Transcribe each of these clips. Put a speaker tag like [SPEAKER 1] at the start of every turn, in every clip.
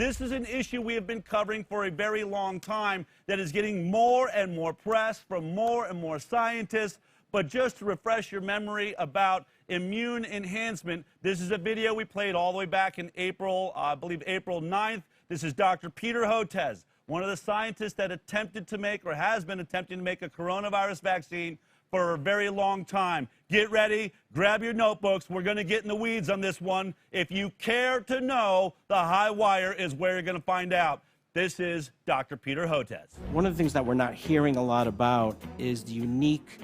[SPEAKER 1] This is an issue we have been covering for a very long time that is getting more and more press from more and more scientists. But just to refresh your memory about immune enhancement, this is a video we played all the way back in April, I believe April 9th. This is Dr. Peter Hotez, one of the scientists that attempted to make or has been attempting to make a coronavirus vaccine for a very long time. Get ready, grab your notebooks. We're going to get in the weeds on this one. If you care to know, the high wire is where you're going to find out. This is Dr. Peter Hotez.
[SPEAKER 2] One of the things that we're not hearing a lot about is the unique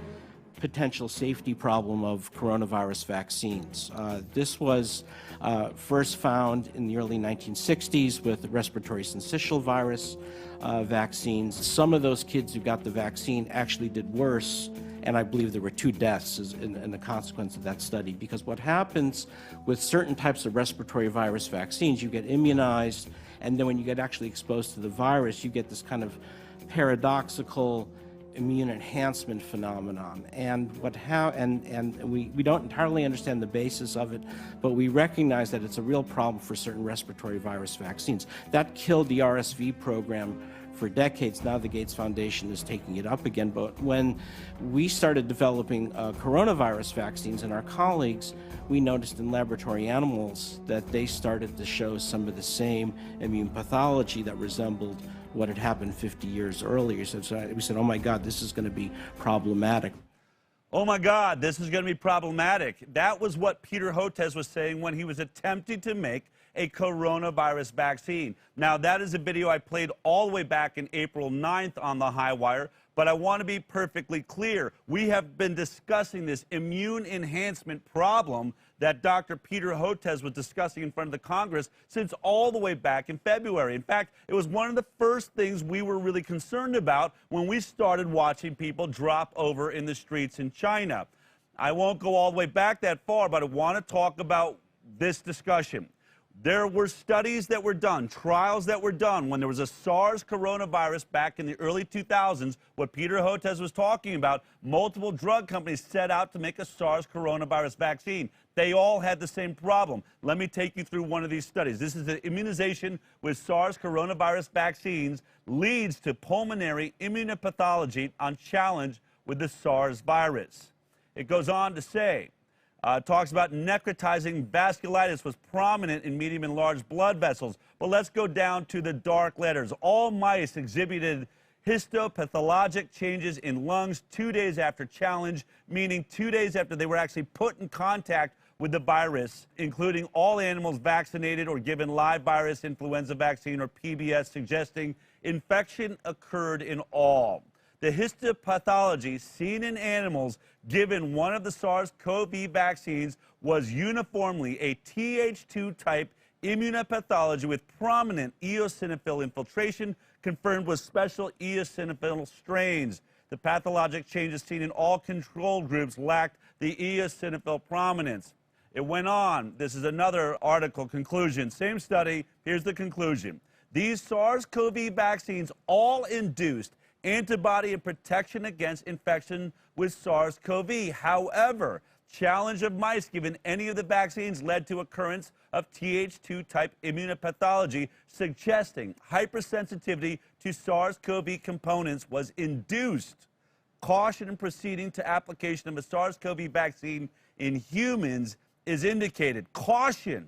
[SPEAKER 2] potential safety problem of coronavirus vaccines. This was first found in the early 1960s with the respiratory syncytial virus vaccines. Some of those kids who got the vaccine actually did worse, and I believe there were 2 deaths in the consequence of that study. Because what happens with certain types of respiratory virus vaccines, you get immunized, and then when you get actually exposed to the virus, you get this kind of paradoxical immune enhancement phenomenon. And we don't entirely understand the basis of it, but we recognize that it's a real problem for certain respiratory virus vaccines. That killed the RSV program for decades. Now the Gates Foundation is taking it up again. But when we started developing coronavirus vaccines and our colleagues, we noticed in laboratory animals that they started to show some of the same immune pathology that resembled what had happened 50 years earlier. So we said, oh my God, this is going to be problematic.
[SPEAKER 1] Oh my God, this is going to be problematic. That was what Peter Hotez was saying when he was attempting to make a coronavirus vaccine. Now, that is a video I played all the way back in April 9th on the High Wire, but I want to be perfectly clear. We have been discussing this immune enhancement problem that Dr. Peter Hotez was discussing in front of the Congress since all the way back in February. In fact, it was one of the first things we were really concerned about when we started watching people drop over in the streets in China. I won't go all the way back that far, but I want to talk about this discussion. There were studies that were done, trials that were done when there was a SARS coronavirus back in the early 2000s, what Peter Hotez was talking about. Multiple drug companies set out to make a SARS coronavirus vaccine. They all had the same problem. Let me take you through one of these studies. This is the immunization with SARS coronavirus vaccines leads to pulmonary immunopathology on challenge with the SARS virus. It goes on to say, talks about necrotizing vasculitis was prominent in medium and large blood vessels. But let's go down to the dark letters. All mice exhibited histopathologic changes in lungs 2 days after challenge, meaning 2 days after they were actually put in contact with the virus, including all animals vaccinated or given live virus influenza vaccine or PBS, suggesting infection occurred in all. The histopathology seen in animals given one of the SARS-CoV vaccines was uniformly a Th2 type immunopathology with prominent eosinophil infiltration confirmed with special eosinophil strains. The pathologic changes seen in all control groups lacked the eosinophil prominence. It went on. This is another article conclusion. Same study. Here's the conclusion. These SARS-CoV vaccines all induced antibody and protection against infection with SARS-CoV. However, challenge of mice given any of the vaccines led to occurrence of Th2 type immunopathology, suggesting hypersensitivity to SARS-CoV components was induced. Caution in proceeding to application of a SARS-CoV vaccine in humans is indicated. Caution,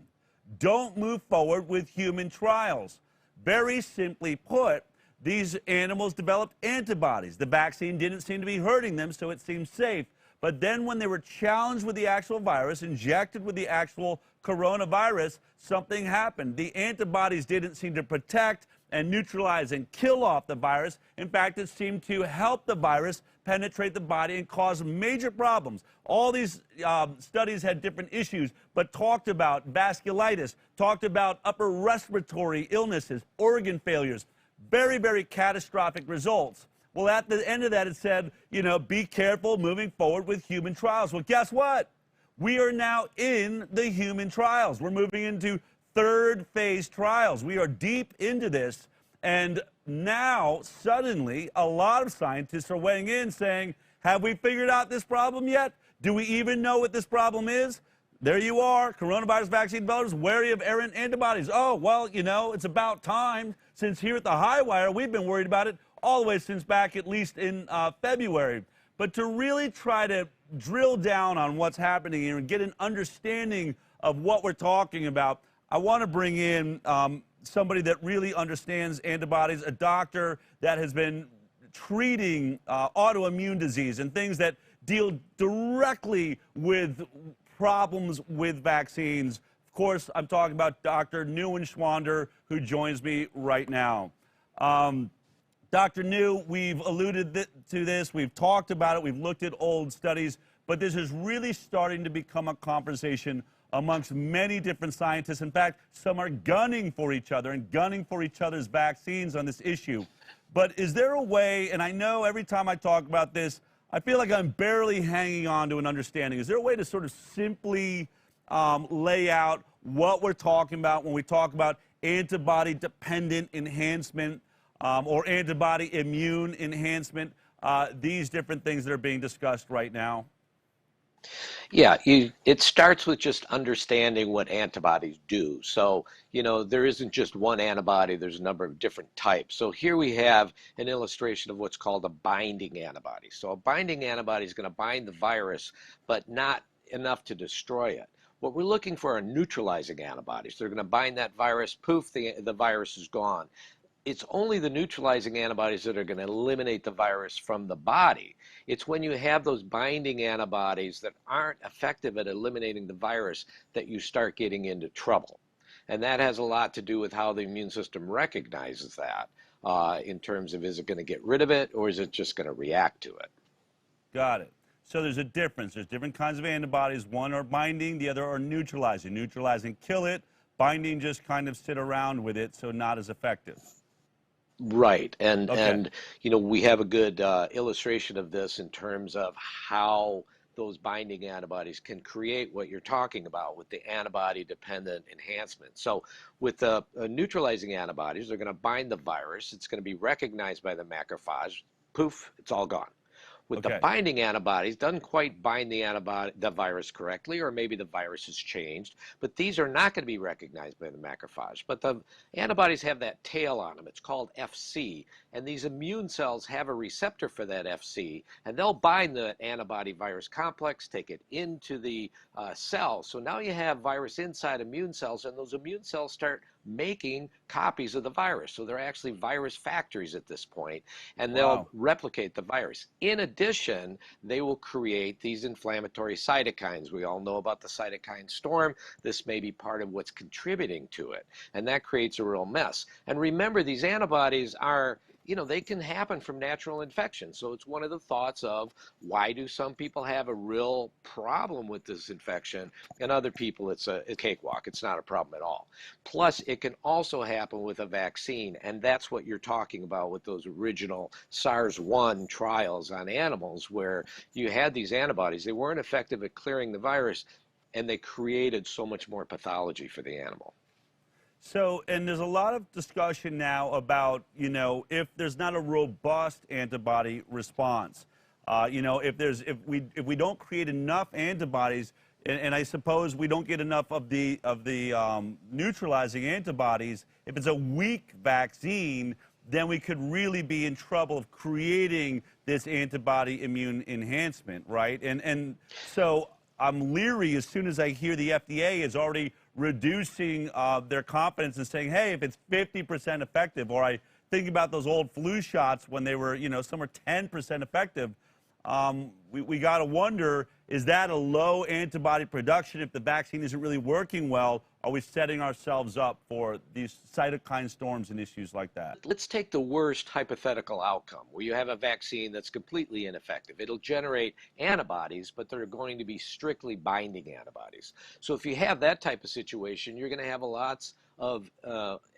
[SPEAKER 1] don't move forward with human trials. Very simply put, these animals developed antibodies. The vaccine didn't seem to be hurting them, so it seemed safe. But then when they were challenged with the actual virus, injected with the actual coronavirus, something happened. The antibodies didn't seem to protect and neutralize and kill off the virus. In fact, it seemed to help the virus penetrate the body and cause major problems. All these studies had different issues, but talked about vasculitis, talked about upper respiratory illnesses, organ failures. Very, very catastrophic results. Well, at the end of that, it said, you know, be careful moving forward with human trials. Well, guess what? We are now in the human trials. We're moving into third phase trials. We are deep into this. And now, suddenly, a lot of scientists are weighing in saying, have we figured out this problem yet? Do we even know what this problem is? There you are, coronavirus vaccine developers wary of errant antibodies. Oh, well, you know, it's about time, since here at the High Wire, we've been worried about it all the way since back at least in February. But to really try to drill down on what's happening here and get an understanding of what we're talking about, I want to bring in somebody that really understands antibodies, a doctor that has been treating autoimmune disease and things that deal directly with problems with vaccines. Of course, I'm talking about Dr. Neuenschwander, who joins me right now. Dr. New, we've alluded to this, we've talked about it, we've looked at old studies, but this is really starting to become a conversation amongst many different scientists. In fact, some are gunning for each other and gunning for each other's vaccines on this issue. But is there a way, and I know every time I talk about this, I feel like I'm barely hanging on to an understanding. Is there a way to sort of simply lay out what we're talking about when we talk about antibody-dependent enhancement or antibody immune enhancement, these different things that are being discussed right now?
[SPEAKER 3] Yeah, it starts with just understanding what antibodies do. So, you know, there isn't just one antibody, there's a number of different types. So here we have an illustration of what's called a binding antibody. So a binding antibody is going to bind the virus, but not enough to destroy it. What we're looking for are neutralizing antibodies. They're going to bind that virus, poof, the virus is gone. It's only the neutralizing antibodies that are going to eliminate the virus from the body. It's when you have those binding antibodies that aren't effective at eliminating the virus that you start getting into trouble. And that has a lot to do with how the immune system recognizes that in terms of, is it going to get rid of it or is it just going to react to it?
[SPEAKER 1] Got it. So there's a difference. There's different kinds of antibodies. One are binding, the other are neutralizing. Neutralizing, kill it. Binding, just kind of sit around with it, so not as effective.
[SPEAKER 3] Right, and
[SPEAKER 1] Okay.
[SPEAKER 3] and you know, we have a good illustration of this in terms of how those binding antibodies can create what you're talking about with the antibody-dependent enhancement. So with the neutralizing antibodies, they're going to bind the virus. It's going to be recognized by the macrophage. Poof, it's all gone. With the binding antibodies, doesn't quite bind the virus correctly, or maybe the virus has changed, but these are not going to be recognized by the macrophage. But the antibodies have that tail on them. It's called FC, and these immune cells have a receptor for that FC, and they'll bind the antibody virus complex, take it into the cell. So now you have virus inside immune cells, and those immune cells start making copies of the virus. So they're actually virus factories at this point, and they'll replicate the virus. In addition, they will create these inflammatory cytokines. We all know about the cytokine storm. This may be part of what's contributing to it, and that creates a real mess. And remember, these antibodies are, you know, they can happen from natural infection. So it's one of the thoughts of, why do some people have a real problem with this infection and other people it's a cakewalk? It's not a problem at all. Plus, it can also happen with a vaccine, and that's what you're talking about with those original SARS-1 trials on animals, where you had these antibodies. They weren't effective at clearing the virus, and they created so much more pathology for the animal.
[SPEAKER 1] So, and there's a lot of discussion now about, you know, if there's not a robust antibody response, you know, if we don't create enough antibodies, and I suppose we don't get enough of the neutralizing antibodies, if it's a weak vaccine, then we could really be in trouble of creating this antibody immune enhancement, right? And so I'm leery as soon as I hear the FDA is already reducing their confidence and saying, hey, if it's 50% effective, or I think about those old flu shots when they were, you know, some are 10% effective, we got to wonder, is that a low antibody production? If the vaccine isn't really working well, are we setting ourselves up for these cytokine storms and issues like that?
[SPEAKER 3] Let's take the worst hypothetical outcome, where you have a vaccine that's completely ineffective. It'll generate antibodies, but they're going to be strictly binding antibodies. So if you have that type of situation, you're going to have lots of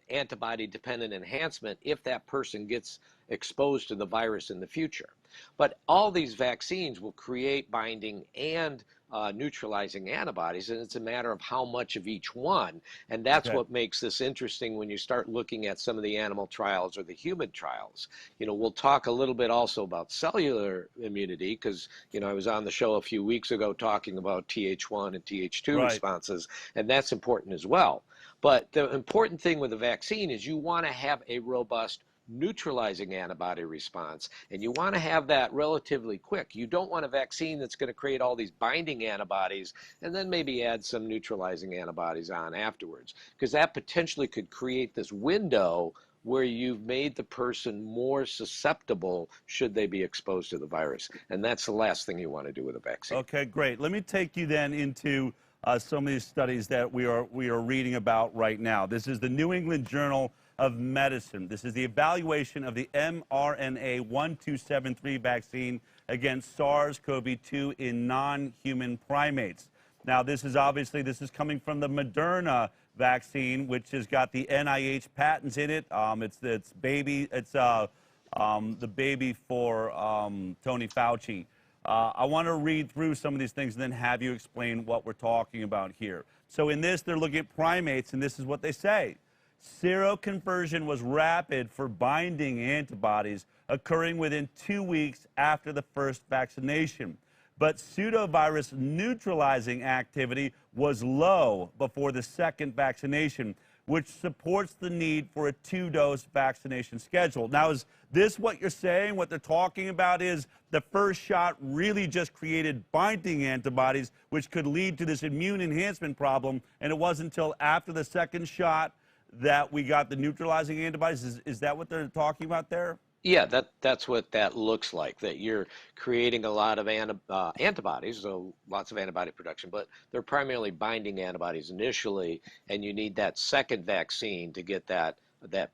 [SPEAKER 3] antibody-dependent enhancement if that person gets exposed to the virus in the future. But all these vaccines will create binding and neutralizing antibodies, and it's a matter of how much of each one. And that's what makes this interesting when you start looking at some of the animal trials or the human trials. You know, we'll talk a little bit also about cellular immunity, because, you know, I was on the show a few weeks ago talking about Th1 and Th2 responses, and that's important as well. But the important thing with a vaccine is you want to have a robust neutralizing antibody response, and you want to have that relatively quick. You don't want a vaccine that's going to create all these binding antibodies and then maybe add some neutralizing antibodies on afterwards, because that potentially could create this window where you've made the person more susceptible should they be exposed to the virus. And that's the last thing you want to do with a vaccine.
[SPEAKER 1] Okay, great. Let me take you then into some of these studies that we are reading about right now. This is the New England Journal of Medicine. This is the evaluation of the mRNA 1273 vaccine against SARS-CoV-2 in non-human primates. Now, this is coming from the Moderna vaccine, which has got the NIH patents in it. It's the baby for Tony Fauci. I want to read through some of these things and then have you explain what we're talking about here. So in this, they're looking at primates, and this is what they say. Seroconversion was rapid for binding antibodies occurring within 2 weeks after the first vaccination. But pseudovirus neutralizing activity was low before the second vaccination, which supports the need for a 2-dose vaccination schedule. Now, is this what you're saying? What they're talking about is the first shot really just created binding antibodies, which could lead to this immune enhancement problem, and it wasn't until after the second shot that we got the neutralizing antibodies? Is that what they're talking about there?
[SPEAKER 3] Yeah, that's what that looks like, that you're creating a lot of antibodies, so lots of antibody production, but they're primarily binding antibodies initially, and you need that second vaccine to get that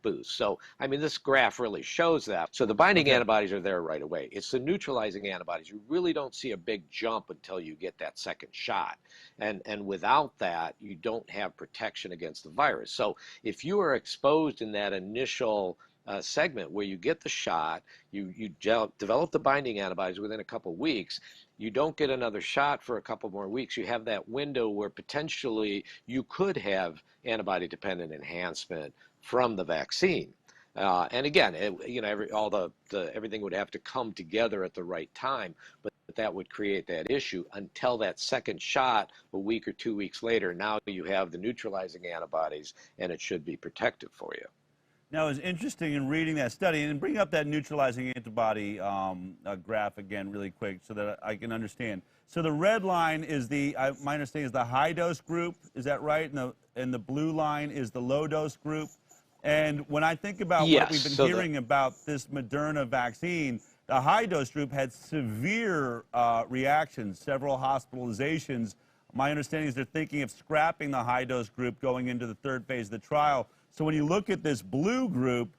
[SPEAKER 3] boost. So, I mean, this graph really shows that. So the binding antibodies are there right away. It's the neutralizing antibodies. You really don't see a big jump until you get that second shot. And without that, you don't have protection against the virus. So if you are exposed in that initial segment where you get the shot, you develop the binding antibodies within a couple of weeks, you don't get another shot for a couple more weeks, you have that window where potentially you could have antibody-dependent enhancement from the vaccine. And again, everything would have to come together at the right time, but that would create that issue until that second shot a week or 2 weeks later. Now you have the neutralizing antibodies, and it should be protective for you.
[SPEAKER 1] Now, it's interesting in reading that study, and bring up that neutralizing antibody graph again really quick so that I can understand. So the red line is my understanding is the high-dose group, is that right? And the blue line is the low-dose group. And when I think about what we've been hearing about this Moderna vaccine, the high-dose group had severe reactions, several hospitalizations. My understanding is they're thinking of scrapping the high-dose group going into the third phase of the trial. So when you look at this blue group,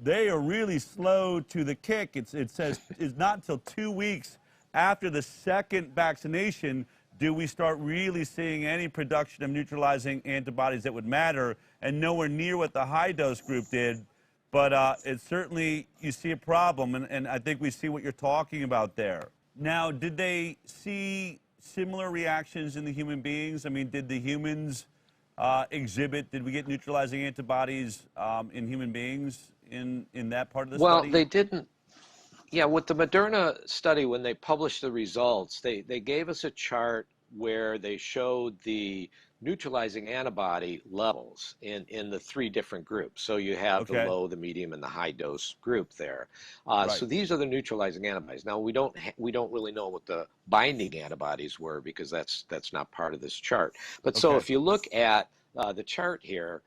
[SPEAKER 1] they are really slow to the kick. It says it's not until 2 weeks after the second vaccination do we start really seeing any production of neutralizing antibodies that would matter, and nowhere near what the high-dose group did. But it's certainly, you see a problem, and I think we see what you're talking about there. Now, did they see similar reactions in the human beings? I mean, did the humans did we get neutralizing antibodies in human beings in that part of the study?
[SPEAKER 3] Well, they didn't. Yeah, with the Moderna study, when they published the results, they gave us a chart where they showed the neutralizing antibody levels in the 3 different groups. So you have the low, the medium, and the high dose group there. So these are the neutralizing antibodies. Now we don't really know what the binding antibodies were, because that's not part of this chart. But so if you look at the chart here,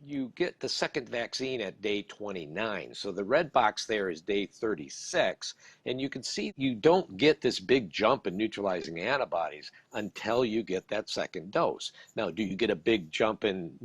[SPEAKER 3] you get the second vaccine at day 29. So the red box there is day 36. And you can see you don't get this big jump in neutralizing antibodies until you get that second dose. Now, do you get a big jump in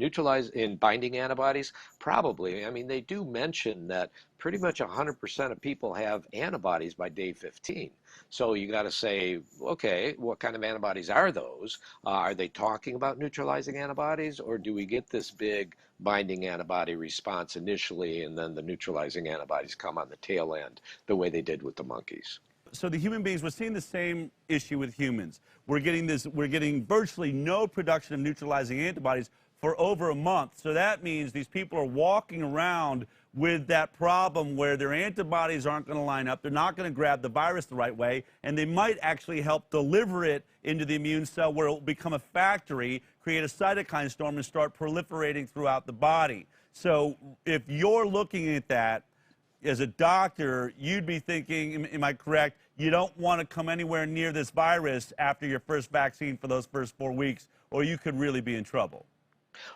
[SPEAKER 3] binding antibodies? Probably. I mean, they do mention that pretty much 100% of people have antibodies by day 15. So you got to say, okay, what kind of antibodies are those? Are they talking about neutralizing antibodies, or do we get this big binding antibody response initially, and then the neutralizing antibodies come on the tail end, the way they did with the monkeys?
[SPEAKER 1] So the human beings, we're seeing the same issue with humans. We're getting virtually no production of neutralizing antibodies for over a month. So that means these people are walking around with that problem where their antibodies aren't going to line up. They're not going to grab the virus the right way, and they might actually help deliver it into the immune cell where it will become a factory, create a cytokine storm, and start proliferating throughout the body. So if you're looking at that as a doctor, you'd be thinking, am I correct, you don't want to come anywhere near this virus after your first vaccine for those first 4 weeks, or you could really be in trouble.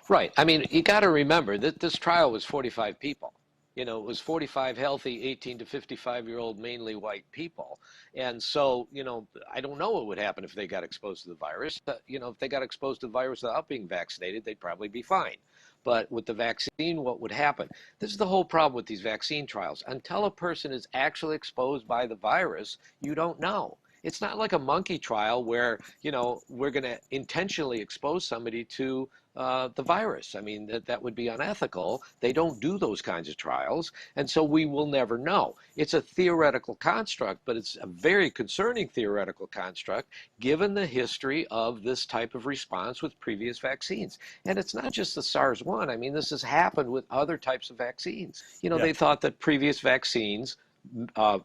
[SPEAKER 3] Right. I mean, you got to remember that this trial was 45 people. You know, it was 45 healthy 18 to 55-year-old, mainly white people. And so, you know, I don't know what would happen if they got exposed to the virus. You know, if they got exposed to the virus without being vaccinated, they'd probably be fine. But with the vaccine, what would happen? This is the whole problem with these vaccine trials. Until a person is actually exposed by the virus, you don't know. It's not like a monkey trial where, you know, we're going to intentionally expose somebody to the virus. I mean, that would be unethical. They don't do those kinds of trials, and so we will never know. It's a theoretical construct, but it's a very concerning theoretical construct given the history of this type of response with previous vaccines. And it's not just the SARS-1. I mean, this has happened with other types of vaccines. You know, they thought that previous vaccines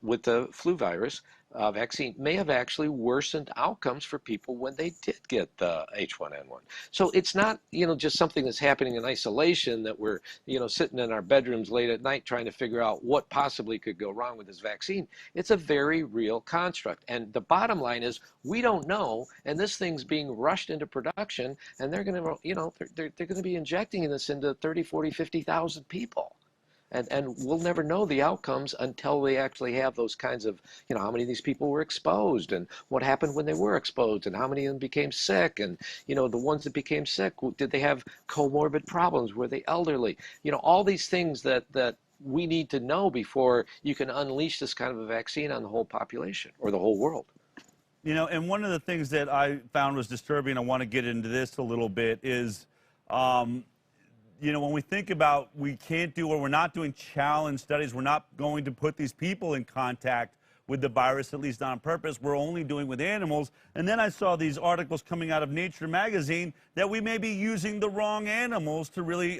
[SPEAKER 3] with the flu virus vaccine may have actually worsened outcomes for people when they did get the H1N1. So it's not, you know, just something that's happening in isolation that we're, you know, sitting in our bedrooms late at night trying to figure out what possibly could go wrong with this vaccine. It's a very real construct. And the bottom line is we don't know, and this thing's being rushed into production, and they're going to, you know, they're going to be injecting this into 30, 40, 50,000 people. And we'll never know the outcomes until they actually have those kinds of, you know, how many of these people were exposed and what happened when they were exposed and how many of them became sick. And, you know, the ones that became sick, did they have comorbid problems? Were they elderly? You know, all these things that we need to know before you can unleash this kind of a vaccine on the whole population or the whole world.
[SPEAKER 1] You know, and one of the things that I found was disturbing, I want to get into this a little bit, is you know, when we think about we can't do or we're not doing challenge studies, we're not going to put these people in contact with the virus, at least not on purpose. We're only doing with animals. And then I saw these articles coming out of Nature magazine that we may be using the wrong animals to really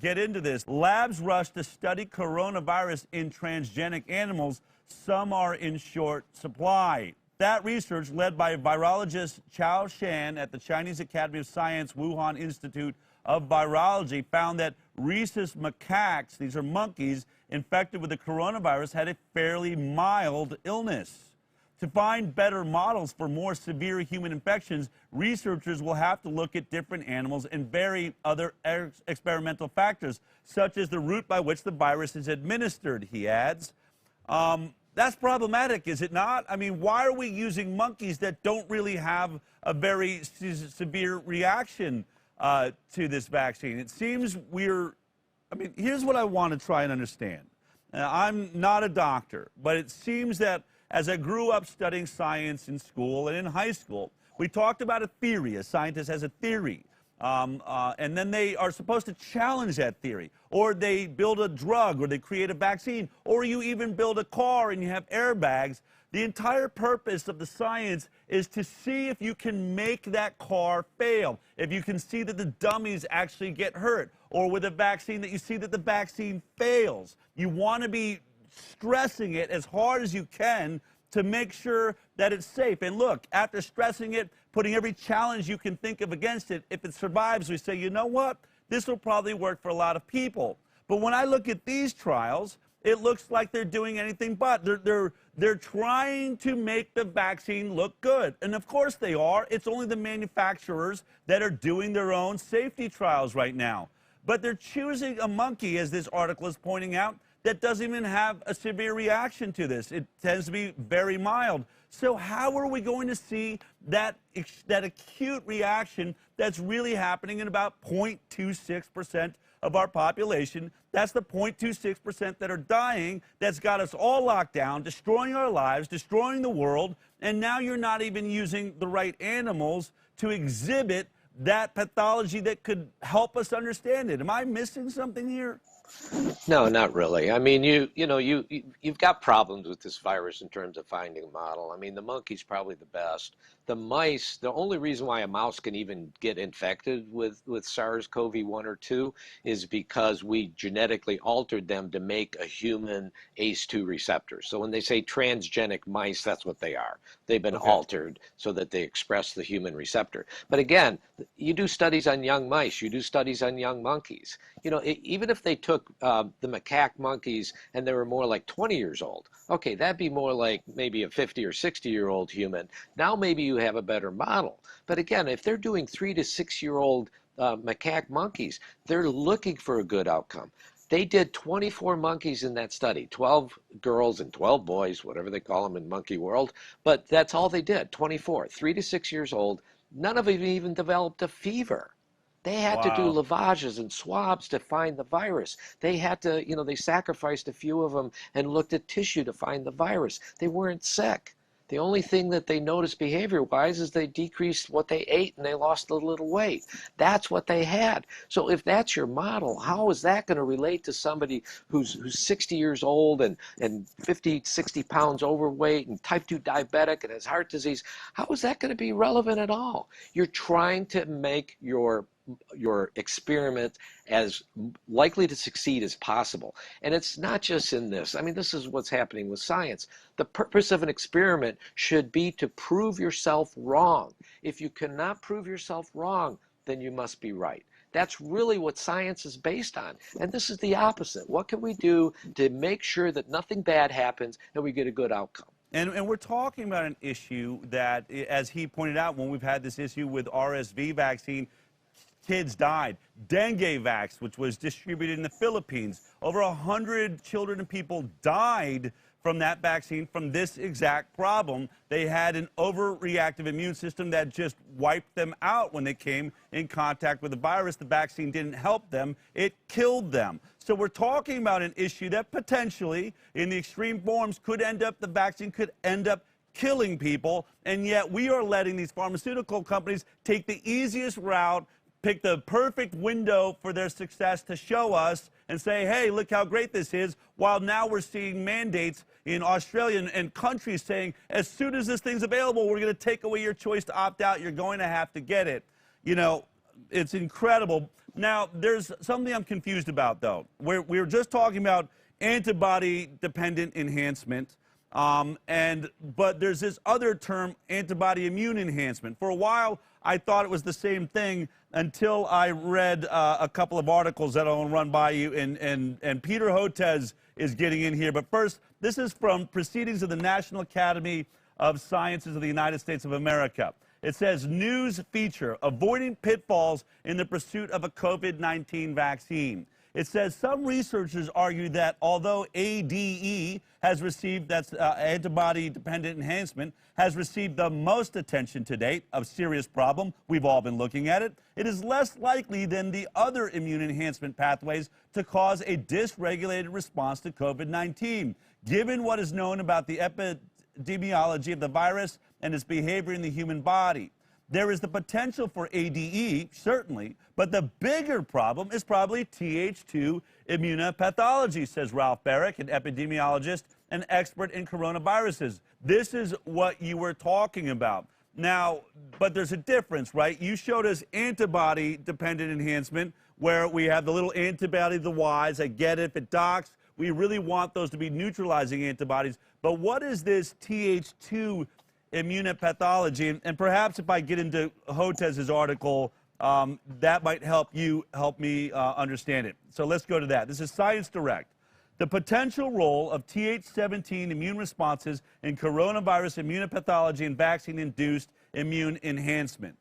[SPEAKER 1] get into this. Labs rush to study coronavirus in transgenic animals. Some are in short supply. That research, led by virologist Chao Shan at the Chinese Academy of Science Wuhan Institute of Virology, found that rhesus macaques, these are monkeys, infected with the coronavirus had a fairly mild illness. To find better models for more severe human infections, researchers will have to look at different animals and vary other experimental factors, such as the route by which the virus is administered, he adds. That's problematic, is it not? I mean, why are we using monkeys that don't really have a very severe reaction to this vaccine? It seems I mean, here's what I want to try and understand. I'm not a doctor, but it seems that as I grew up studying science in school and in high school, we talked about a theory. A scientist has a theory. And then they are supposed to challenge that theory. Or they build a drug, or they create a vaccine, or you even build a car and you have airbags. The entire purpose of the science is to see if you can make that car fail, if you can see that the dummies actually get hurt, or with a vaccine that you see that the vaccine fails. You want to be stressing it as hard as you can to make sure that it's safe. And look, after stressing it, putting every challenge you can think of against it, if it survives, we say, you know what? This will probably work for a lot of people. But when I look at these trials, it looks like they're doing anything but. They're trying to make the vaccine look good. And of course they are. It's only the manufacturers that are doing their own safety trials right now. But they're choosing a monkey, as this article is pointing out, that doesn't even have a severe reaction to this. It tends to be very mild. So how are we going to see that acute reaction that's really happening in about 0.26% of our population? That's the 0.26% that are dying. That's got us all locked down, destroying our lives, destroying the world, and now you're not even using the right animals to exhibit that pathology that could help us understand it. Am I missing something here?
[SPEAKER 3] No, not really. I mean, you've got problems with this virus in terms of finding a model. I mean, the monkey's probably the best. The mice, the only reason why a mouse can even get infected with SARS-CoV-1 or 2 is because we genetically altered them to make a human ACE2 receptor. So when they say transgenic mice, that's what they are. They've been altered so that they express the human receptor. But again, you do studies on young mice, you do studies on young monkeys. You know, even if they took the macaque monkeys and they were more like 20 years old, okay, that'd be more like maybe a 50 or 60-year-old human. Now maybe you have a better model. But again, if they're doing 3 to 6-year-old macaque monkeys, they're looking for a good outcome. They did 24 monkeys in that study, 12 girls and 12 boys, whatever they call them in monkey world, but that's all they did, 24, 3 to 6 years old. None of them even developed a fever. They had to do lavages and swabs to find the virus. They had to, you know, they sacrificed a few of them and looked at tissue to find the virus. They weren't sick. The only thing that they noticed behavior-wise is they decreased what they ate and they lost a little weight. That's what they had. So if that's your model, how is that going to relate to somebody who's 60 years old and 50, 60 pounds overweight and type 2 diabetic and has heart disease? How is that going to be relevant at all? You're trying to make your experiment as likely to succeed as possible. And it's not just in this. I mean, this is what's happening with science. The purpose of an experiment should be to prove yourself wrong. If you cannot prove yourself wrong, then you must be right. That's really what science is based on. And this is the opposite. What can we do to make sure that nothing bad happens and we get a good outcome?
[SPEAKER 1] And we're talking about an issue that, as he pointed out, when we've had this issue with RSV vaccine, kids died. Dengue vax, which was distributed in the Philippines, over 100 children and people died from that vaccine from this exact problem. They had an overreactive immune system that just wiped them out when they came in contact with the virus. The vaccine didn't help them. It killed them. So we're talking about an issue that potentially, in the extreme forms, the vaccine could end up killing people, and yet we are letting these pharmaceutical companies take the easiest route, pick the perfect window for their success to show us and say, hey, look how great this is, while now we're seeing mandates in Australia and countries saying, as soon as this thing's available, we're going to take away your choice to opt out. You're going to have to get it. You know, it's incredible. Now, there's something I'm confused about, though. We're just talking about antibody-dependent enhancement, but there's this other term, antibody immune enhancement. For a while, I thought it was the same thing until I read a couple of articles that I'll run by you, and Peter Hotez is getting in here. But first, this is from Proceedings of the National Academy of Sciences of the United States of America. It says, news feature, avoiding pitfalls in the pursuit of a COVID-19 vaccine. It says some researchers argue that although ADE has received, that's antibody-dependent enhancement, has received the most attention to date, a serious problem, we've all been looking at it, it is less likely than the other immune enhancement pathways to cause a dysregulated response to COVID-19. Given what is known about the epidemiology of the virus and its behavior in the human body, there is the potential for ADE, certainly, but the bigger problem is probably Th2 immunopathology, says Ralph Barrick, an epidemiologist and expert in coronaviruses. This is what you were talking about. Now, but there's a difference, right? You showed us antibody-dependent enhancement, where we have the little antibody, the Ys. I get it. If it docks, we really want those to be neutralizing antibodies. But what is this Th2 immunopathology? And perhaps if I get into Hotez's article, that might help me understand it. So let's go to that. This is Science Direct. The potential role of Th17 immune responses in coronavirus immunopathology and vaccine-induced immune enhancement.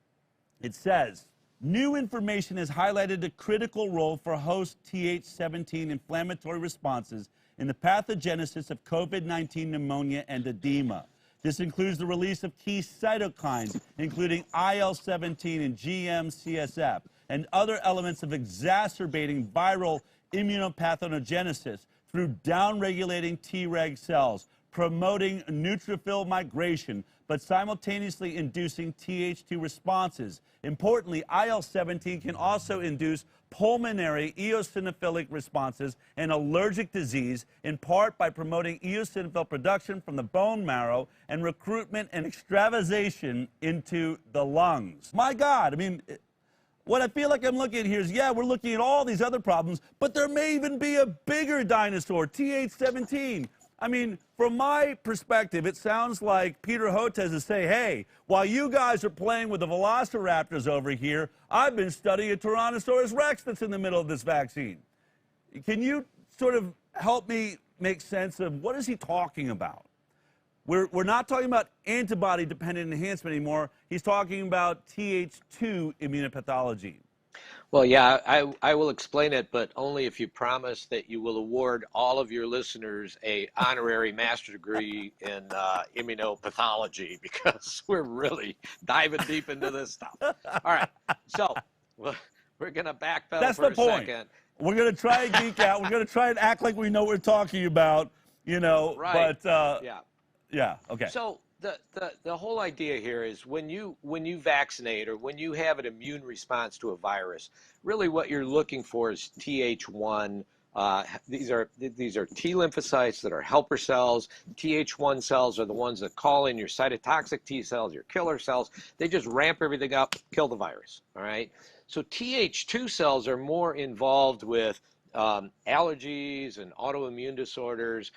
[SPEAKER 1] It says, new information has highlighted a critical role for host Th17 inflammatory responses in the pathogenesis of COVID-19 pneumonia and edema. This includes the release of key cytokines, including IL-17 and GM-CSF, and other elements of exacerbating viral immunopathogenesis through downregulating Treg cells, promoting neutrophil migration, but simultaneously inducing Th2 responses. Importantly, IL-17 can also induce pulmonary eosinophilic responses and allergic disease, in part by promoting eosinophil production from the bone marrow and recruitment and extravasation into the lungs. My God, I mean, what I feel like I'm looking at here is, yeah, we're looking at all these other problems, but there may even be a bigger dinosaur, Th17. I mean, from my perspective, it sounds like Peter Hotez is saying, hey, while you guys are playing with the velociraptors over here, I've been studying a Tyrannosaurus Rex that's in the middle of this vaccine. Can you sort of help me make sense of what is he talking about? We're not talking about antibody-dependent enhancement anymore. He's talking about Th2 immunopathology.
[SPEAKER 3] Well, yeah, I will explain it, but only if you promise that you will award all of your listeners a honorary master's degree in immunopathology, because we're really diving deep into this stuff. All right, so we're going to backpedal for a second.
[SPEAKER 1] We're going to try and geek out. We're going to try and act like we know what we're talking about, you know.
[SPEAKER 3] Right.
[SPEAKER 1] But,
[SPEAKER 3] yeah,
[SPEAKER 1] okay.
[SPEAKER 3] So the whole idea here is when you vaccinate or when you have an immune response to a virus, really what you're looking for is Th1. These are T lymphocytes that are helper cells. Th1 cells are the ones that call in your cytotoxic T cells, your killer cells. They just ramp everything up, kill the virus. All right. So Th2 cells are more involved with allergies and autoimmune disorders.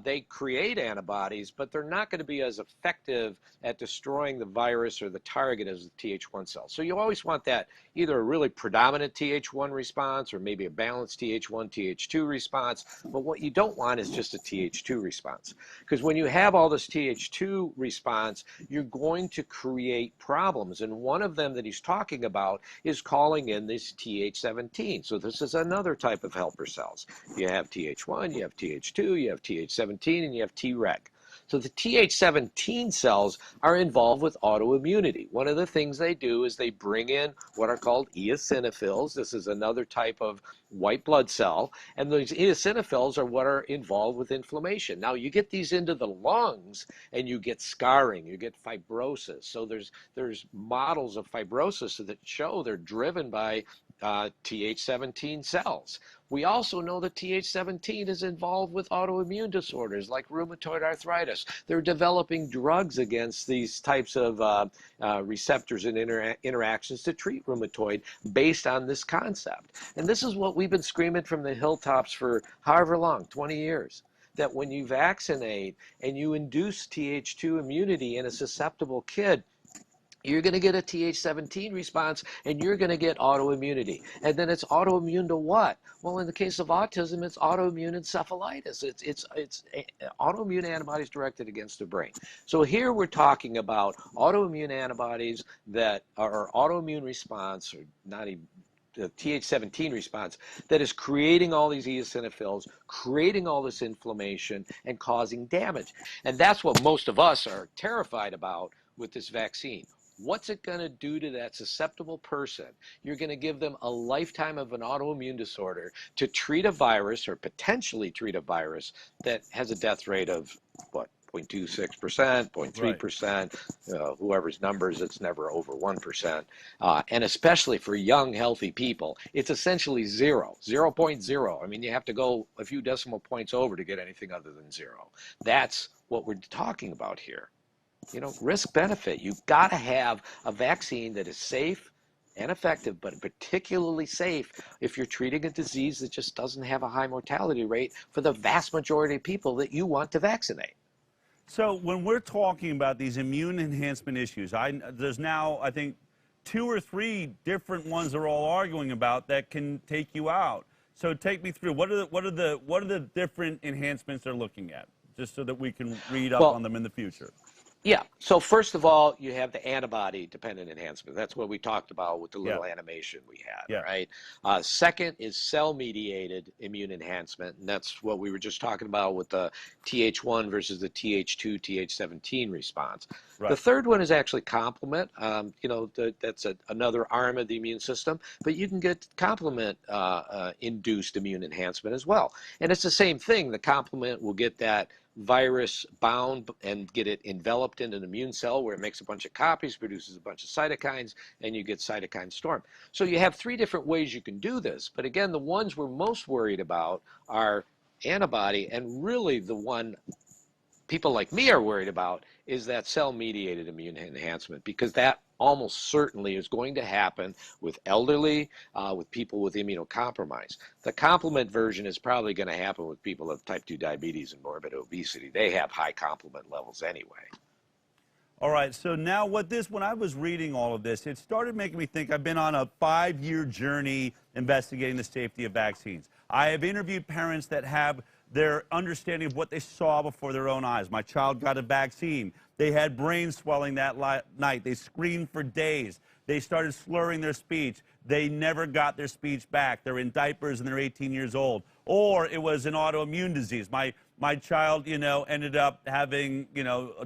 [SPEAKER 3] They create antibodies, but they're not going to be as effective at destroying the virus or the target as the Th1 cells. So you always want that, either a really predominant Th1 response or maybe a balanced Th1, Th2 response. But what you don't want is just a Th2 response. Because when you have all this Th2 response, you're going to create problems. And one of them that he's talking about is calling in this Th17. So this is another type of helper cells. You have Th1, you have Th2, you have Th17, and you have Treg. So the Th17 cells are involved with autoimmunity. One of the things they do is they bring in what are called eosinophils. This is another type of white blood cell, and those eosinophils are what are involved with inflammation. Now you get these into the lungs and you get scarring, you get fibrosis. So there's models of fibrosis that show they're driven by Th17 cells. We also know that Th17 is involved with autoimmune disorders like rheumatoid arthritis. They're developing drugs against these types of receptors and interactions to treat rheumatoid based on this concept. And this is what we've been screaming from the hilltops for however long, 20 years. That when you vaccinate and you induce Th2 immunity in a susceptible kid, you're going to get a Th17 response and you're going to get autoimmunity. And then it's autoimmune to what? Well, in the case of autism, it's autoimmune encephalitis. It's autoimmune antibodies directed against the brain. So here we're talking about autoimmune antibodies that are autoimmune response, or not even the Th17 response, that is creating all these eosinophils, creating all this inflammation, and causing damage. And that's what most of us are terrified about with this vaccine. What's it going to do to that susceptible person? You're going to give them a lifetime of an autoimmune disorder to treat a virus, or potentially treat a virus, that has a death rate of, what, 0.26%, 0.3%, whoever's numbers, it's never over 1%. And especially for young, healthy people, it's essentially 0.0. I mean, you have to go a few decimal points over to get anything other than 0. That's what we're talking about here. You know, risk benefit. You've got to have a vaccine that is safe and effective, but particularly safe if you're treating a disease that just doesn't have a high mortality rate for the vast majority of people that you want to vaccinate.
[SPEAKER 1] So when we're talking about these immune enhancement issues, there's now, I think, 2 or 3 different ones they're all arguing about that can take you out. So take me through, what are the different enhancements they're looking at, just so that we can read up on them in the future?
[SPEAKER 3] Yeah. So first of all, you have the antibody-dependent enhancement. That's what we talked about with the little animation we had, right? Second is cell-mediated immune enhancement, and that's what we were just talking about with the Th1 versus the Th2, Th17 response. Right. The third one is actually complement. You know, that's another arm of the immune system, but you can get complement-induced immune enhancement as well. And it's the same thing. The complement will get that virus bound and get it enveloped in an immune cell where it makes a bunch of copies, produces a bunch of cytokines, and you get cytokine storm. So you have 3 different ways you can do this. But again, the ones we're most worried about are antibody, and really the one people like me are worried about is that cell-mediated immune enhancement, because that almost certainly is going to happen with elderly, with people with immunocompromise. The complement version is probably going to happen with people who have type 2 diabetes and morbid obesity. They have high complement levels anyway.
[SPEAKER 1] All right, so now when I was reading all of this, it started making me think. I've been on a 5-year journey investigating the safety of vaccines. I have interviewed parents that have their understanding of what they saw before their own eyes. My child got a vaccine. They had brain swelling that night. They screamed for days. They started slurring their speech. They never got their speech back. They're in diapers and they're 18 years old. Or it was an autoimmune disease. My child, ended up having,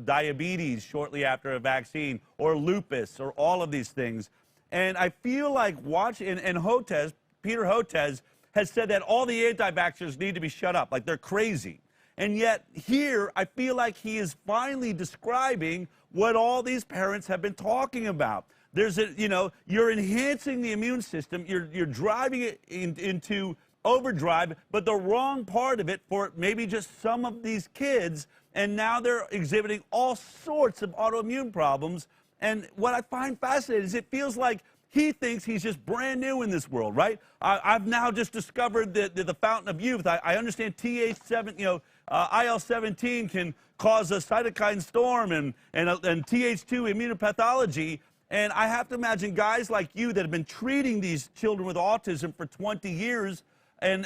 [SPEAKER 1] diabetes shortly after a vaccine, or lupus, or all of these things. And I feel like Peter Hotez has said that all the anti-vaxxers need to be shut up, like they're crazy. And yet here, I feel like he is finally describing what all these parents have been talking about. You're enhancing the immune system, you're driving it into overdrive, but the wrong part of it for maybe just some of these kids, and now they're exhibiting all sorts of autoimmune problems. And what I find fascinating is it feels like he thinks he's just brand new in this world, right? I've now just discovered the fountain of youth. I understand IL-17 can cause a cytokine storm and Th2 immunopathology. And I have to imagine guys like you that have been treating these children with autism for 20 years and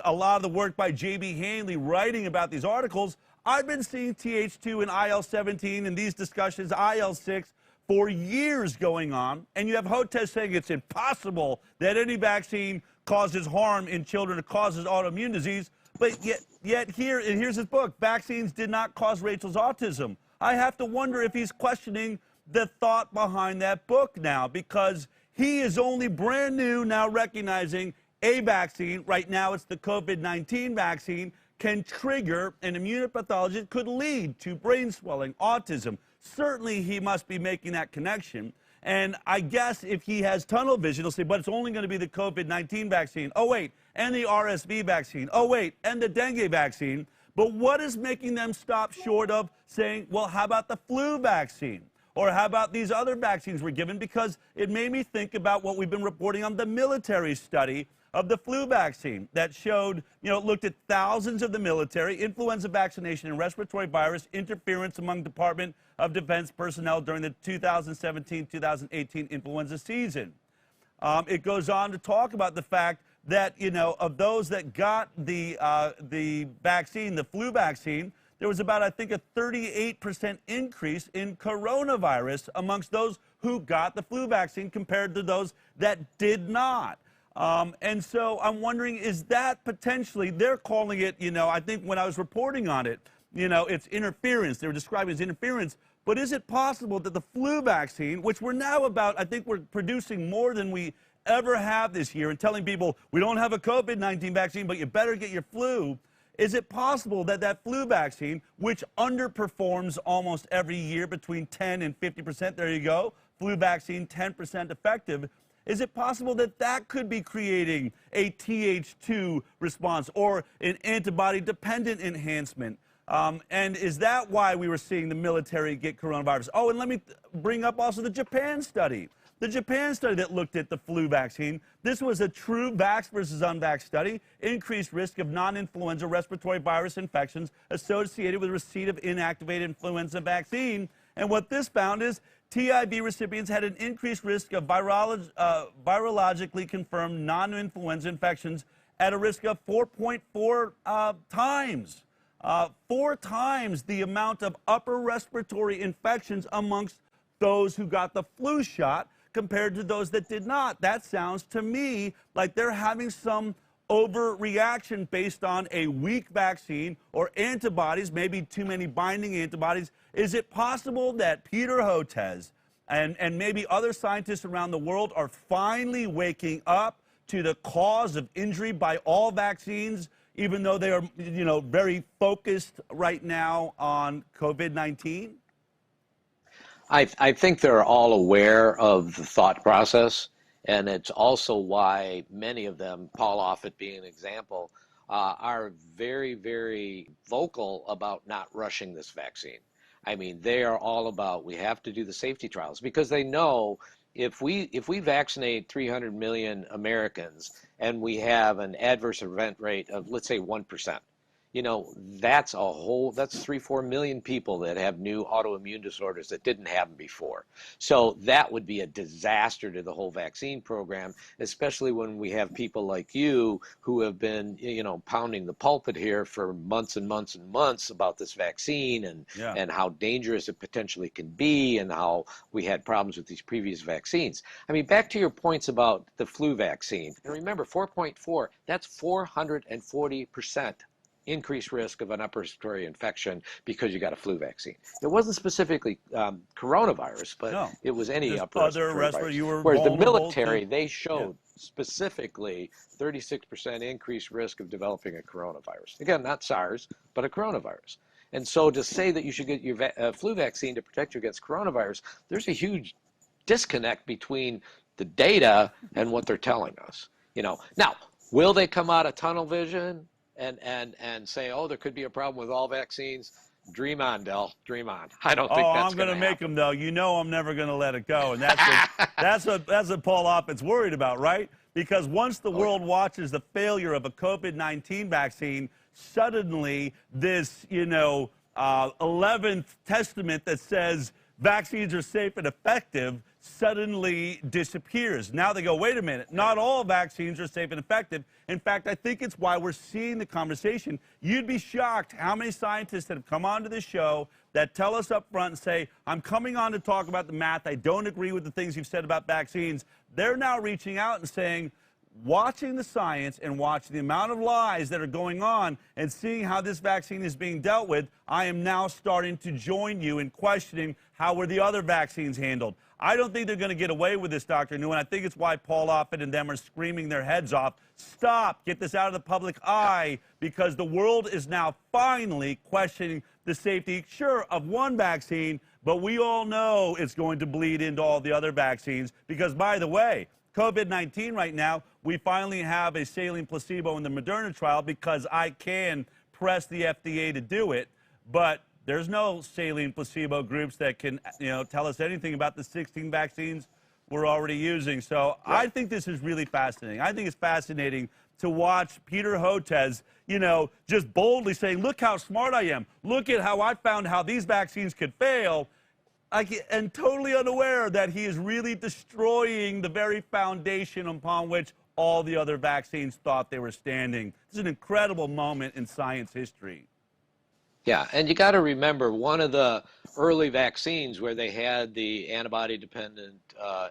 [SPEAKER 1] a lot of the work by J.B. Hanley writing about these articles. I've been seeing Th2 and IL-17 in these discussions, IL-6, for years going on, and you have Hotez saying it's impossible that any vaccine causes harm in children or causes autoimmune disease, but yet here's his book, Vaccines Did Not Cause Rachel's Autism. I have to wonder if he's questioning the thought behind that book now, because he is only brand new now recognizing a vaccine, right now it's the COVID-19 vaccine, can trigger an immunopathology that could lead to brain swelling, autism. Certainly he must be making that connection. And I guess if he has tunnel vision, he'll say, but it's only going to be the COVID-19 vaccine. Oh, wait, and the RSV vaccine. Oh, wait, and the dengue vaccine. But what is making them stop short of saying, well, how about the flu vaccine? Or how about these other vaccines we're given? Because it made me think about what we've been reporting on the military study of the flu vaccine that showed, looked at thousands of the military, influenza vaccination and respiratory virus interference among Department of Defense personnel during the 2017-2018 influenza season. It goes on to talk about the fact that, of those that got the vaccine, the flu vaccine, there was about, I think, a 38% increase in coronavirus amongst those who got the flu vaccine compared to those that did not. And so I'm wondering, is that potentially, they're calling it, I think when I was reporting on it, it's interference. They were describing it as interference. But is it possible that the flu vaccine, which we're now about, I think we're producing more than we ever have this year and telling people, we don't have a COVID-19 vaccine, but you better get your flu. Is it possible that that flu vaccine, which underperforms almost every year between 10 and 50%, there you go, flu vaccine 10% effective, is it possible that that could be creating a Th2 response or an antibody-dependent enhancement? And is that why we were seeing the military get coronavirus? Oh, and let me bring up also the Japan study. The Japan study that looked at the flu vaccine, this was a true vax versus unvax study, increased risk of non-influenza respiratory virus infections associated with receipt of inactivated influenza vaccine. And what this found is TIV recipients had an increased risk of virologically confirmed non-influenza infections at a risk of 4.4 times. 4 times the amount of upper respiratory infections amongst those who got the flu shot compared to those that did not. That sounds to me like they're having some overreaction based on a weak vaccine or antibodies, maybe too many binding antibodies. Is it possible that Peter Hotez and maybe other scientists around the world are finally waking up to the cause of injury by all vaccines? even though they are, you know, very focused right now on COVID-19?
[SPEAKER 3] I think they're all aware of the thought process, and it's also why many of them, Paul Offit being an example, are very, very vocal about not rushing this vaccine. I mean, they are all about, we have to do the safety trials, because they know if we vaccinate 300 million Americans and we have an adverse event rate of, let's say, 1%, you know, that's 3-4 million people that have new autoimmune disorders that didn't have them before. So that would be a disaster to the whole vaccine program, especially when we have people like you who have been, you know, pounding the pulpit here for months and months and months about this vaccine and how dangerous it potentially can be and how we had problems with these previous vaccines. I mean, back to your points about the flu vaccine. And remember, 4.4, that's 440% increased risk of an upper respiratory infection because you got a flu vaccine. It wasn't specifically coronavirus, but it was any upper respiratory virus. Whereas the military, they showed specifically 36% increased risk of developing a coronavirus. Again, not SARS, but a coronavirus. And so to say that you should get your flu vaccine to protect you against coronavirus, there's a huge disconnect between the data and what they're telling us. You know, now, will they come out of tunnel vision and say, oh, there could be a problem with all vaccines? Dream on, Del. Dream on. I don't think that's going to happen.
[SPEAKER 1] I'm going to make them, though. You know I'm never going to let it go. And that's what Paul Offit's worried about, right? Because once the world watches the failure of a COVID-19 vaccine, suddenly this, you know, 11th testament that says vaccines are safe and effective suddenly disappears. Now they go, wait a minute, not all vaccines are safe and effective. In fact, I think it's why we're seeing the conversation. You'd be shocked how many scientists that have come onto this show that tell us up front and say, I'm coming on to talk about the math. I don't agree with the things you've said about vaccines. They're now reaching out and saying, watching the science and watching the amount of lies that are going on and seeing how this vaccine is being dealt with, I am now starting to join you in questioning how were the other vaccines handled. I don't think they're going to get away with this, Dr. New, and I think it's why Paul Offit and them are screaming their heads off. Stop, get this out of the public eye, because the world is now finally questioning the safety, sure, of one vaccine, but we all know it's going to bleed into all the other vaccines because, by the way, COVID-19 right now, we finally have a saline placebo in the Moderna trial because I can press the FDA to do it, but there's no saline placebo groups that can, you know, tell us anything about the 16 vaccines we're already using. So I think this is really fascinating. I think it's fascinating to watch Peter Hotez, you know, just boldly saying, look how smart I am. Look at how I found how these vaccines could fail. And totally unaware that he is really destroying the very foundation upon which all the other vaccines thought they were standing. This is an incredible moment in science history.
[SPEAKER 3] Yeah, and you got to remember, one of the early vaccines where they had the antibody-dependent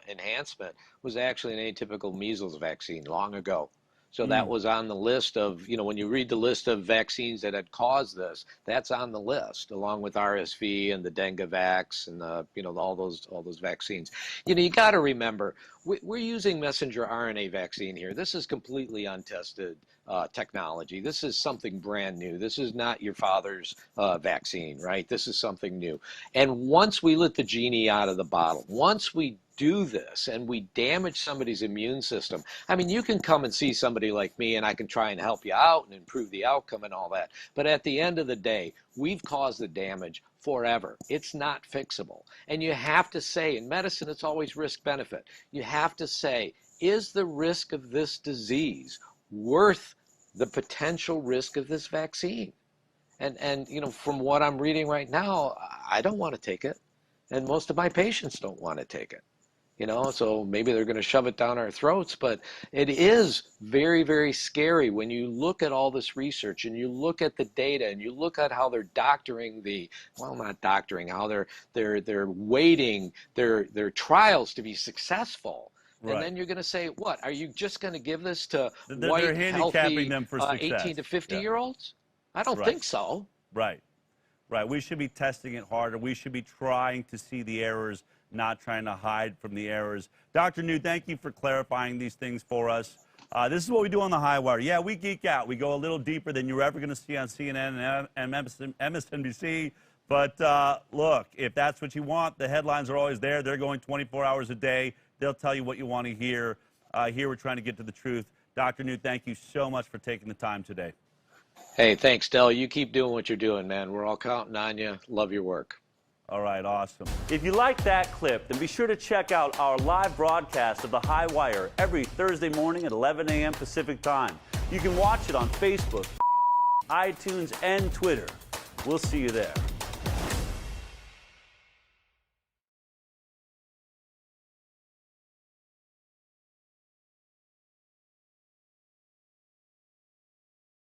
[SPEAKER 3] enhancement was actually an atypical measles vaccine long ago. So that was on the list of, you know, when you read the list of vaccines that had caused this, that's on the list, along with RSV and the dengue vax and the, you know, all those vaccines. You know, you got to remember, we're using messenger RNA vaccine here. This is completely untested technology. This is something brand new. This is not your father's vaccine, right? This is something new. And once we let the genie out of the bottle, once we do this and we damage somebody's immune system, I mean, you can come and see somebody like me and I can try and help you out and improve the outcome and all that. But at the end of the day, we've caused the damage forever. It's not fixable. And you have to say, in medicine, it's always risk-benefit. You have to say, is the risk of this disease worth the potential risk of this vaccine? And you know, from what I'm reading right now, I don't want to take it. And most of my patients don't want to take it. You know, so maybe they're going to shove it down our throats, but it is very, very scary when you look at all this research and you look at the data and you look at how they're doctoring the, well, not doctoring, how they're weighting their trials to be successful. Right. And then you're going to say, what? Are you just going to give this to white, healthy,
[SPEAKER 1] them for
[SPEAKER 3] 18 to 50-year-olds? I don't think so.
[SPEAKER 1] Right. Right. We should be testing it harder. We should be trying to see the errors, not trying to hide from the errors. Dr. New, thank you for clarifying these things for us. This is what we do on the High Wire. Yeah, we geek out. We go a little deeper than you're ever going to see on CNN and MSNBC. But look, if that's what you want, the headlines are always there. They're going 24 hours a day. They'll tell you what you want to hear. Here we're trying to get to the truth. Dr. Newt, thank you so much for taking the time today.
[SPEAKER 3] Hey, thanks, Del. You keep doing what you're doing, man. We're all counting on you. Love your work.
[SPEAKER 1] All right, awesome. If you like that clip, then be sure to check out our live broadcast of the High Wire every Thursday morning at 11 a.m. Pacific time. You can watch it on Facebook, iTunes, and Twitter. We'll see you there.